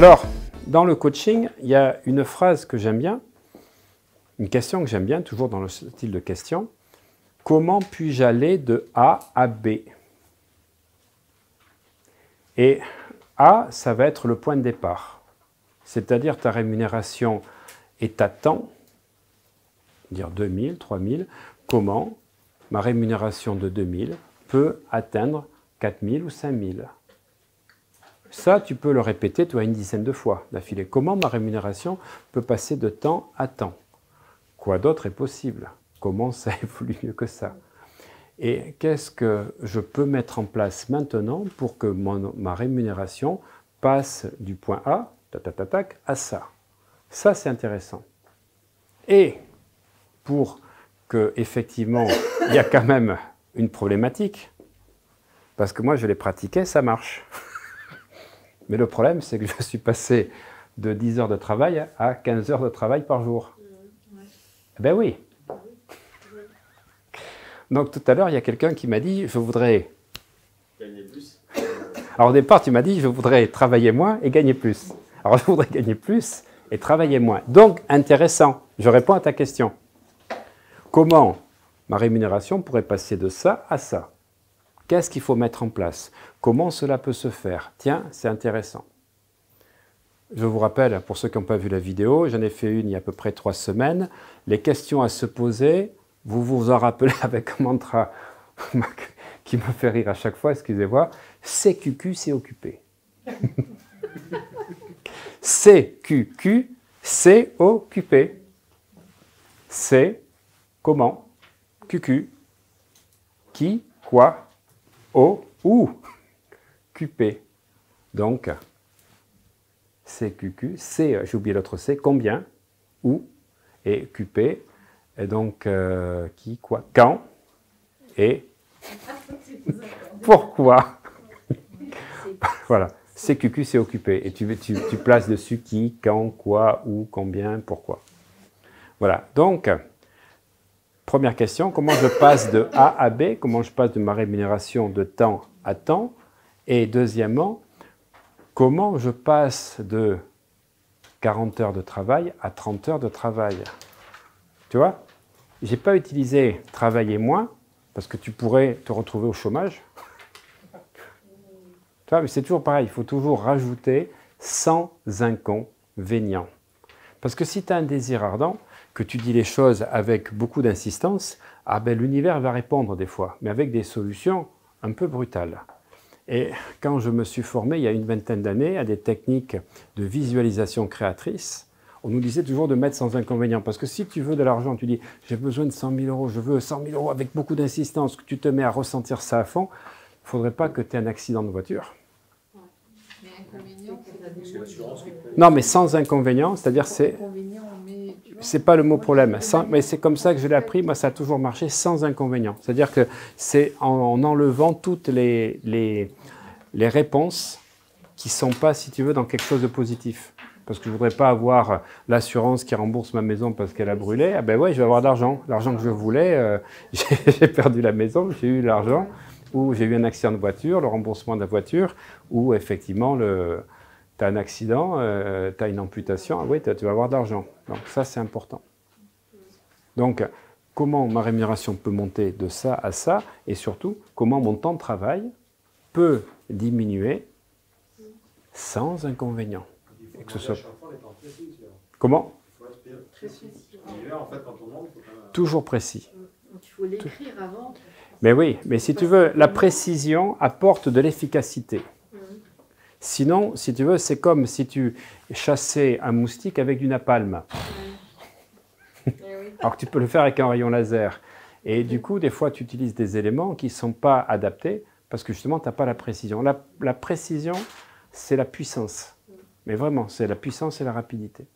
Alors, dans le coaching, il y a une phrase que j'aime bien, une question que j'aime bien, toujours dans le style de question. Comment puis-je aller de A à B? Et A, ça va être le point de départ. C'est-à-dire ta rémunération est à temps, dire 2000, 3000. Comment ma rémunération de 2000 peut atteindre 4000 ou 5000? Ça, tu peux le répéter, tu as une dizaine de fois d'affilée. Comment ma rémunération peut passer de temps à temps? Quoi d'autre est possible? Comment ça évolue mieux que ça? Et qu'est-ce que je peux mettre en place maintenant pour que ma rémunération passe du point A, à ça? Ça, c'est intéressant. Et pour que, effectivement, il y a quand même une problématique, parce que moi, je l'ai pratiqué, ça marche. Mais le problème, c'est que je suis passé de 10 heures de travail à 15 heures de travail par jour. Ben oui. Donc tout à l'heure, il y a quelqu'un qui m'a dit, je voudrais... Gagner plus. Alors au départ, tu m'as dit, je voudrais travailler moins et gagner plus. Alors je voudrais gagner plus et travailler moins. Donc intéressant, je réponds à ta question. Comment ma rémunération pourrait passer de ça à ça? Qu'est-ce qu'il faut mettre en place? Comment cela peut se faire? Tiens, c'est intéressant. Je vous rappelle, pour ceux qui n'ont pas vu la vidéo, j'en ai fait une il y a à peu près 3 semaines. Les questions à se poser, vous vous en rappelez avec un mantra qui me fait rire à chaque fois, excusez-moi. CQQ, c'est occupé. CQQ, c'est occupé. C'est comment? QQ. Qui, quoi, O, où? QP. Donc, CQQ, C, j'ai oublié l'autre C, combien, où, et QP, et donc qui, quoi, quand, et pourquoi. Voilà, CQQ, c'est occupé, et tu places dessus qui, quand, quoi, où, combien, pourquoi. Voilà, donc, première question, comment je passe de A à B, comment je passe de ma rémunération de temps à temps, et deuxièmement, comment je passe de 40 heures de travail à 30 heures de travail? Tu vois, je n'ai pas utilisé travailler moins, parce que tu pourrais te retrouver au chômage. Tu vois, mais c'est toujours pareil, il faut toujours rajouter sans inconvénient. Parce que si tu as un désir ardent, que tu dis les choses avec beaucoup d'insistance, ah ben, l'univers va répondre des fois, mais avec des solutions un peu brutales. Et quand je me suis formé, il y a une vingtaine d'années, à des techniques de visualisation créatrice, on nous disait toujours de mettre sans inconvénient. Parce que si tu veux de l'argent, tu dis « j'ai besoin de 100 000 euros, je veux 100 000 euros » avec beaucoup d'insistance, que tu te mets à ressentir ça à fond, il ne faudrait pas que tu aies un accident de voiture. Mais inconvénient, non, mais sans inconvénient, c'est-à-dire c'est pas le mot problème, mais c'est comme ça que je l'ai appris, moi ça a toujours marché sans inconvénient. C'est-à-dire que c'est en enlevant toutes les réponses qui ne sont pas, si tu veux, dans quelque chose de positif. Parce que je ne voudrais pas avoir l'assurance qui rembourse ma maison parce qu'elle a brûlé. Ah ben ouais, je vais avoir de l'argent. L'argent que je voulais, j'ai perdu la maison, j'ai eu l'argent, ou j'ai eu un accident de voiture, le remboursement de la voiture, ou effectivement, tu as un accident, tu as une amputation, ah oui, tu vas avoir de l'argent. Donc ça, c'est important. Donc, comment ma rémunération peut monter de ça à ça, et surtout, comment mon temps de travail peut diminuer sans inconvénient. Et que ce soit... Comment? Toujours précis. Il faut l'écrire avant. Mais oui, mais si tu veux, la précision apporte de l'efficacité. Sinon, si tu veux, c'est comme si tu chassais un moustique avec du napalm. Alors que tu peux le faire avec un rayon laser. Et du coup, des fois, tu utilises des éléments qui ne sont pas adaptés parce que justement, tu n'as pas la précision. La précision, c'est la puissance. Mais vraiment, c'est la puissance et la rapidité.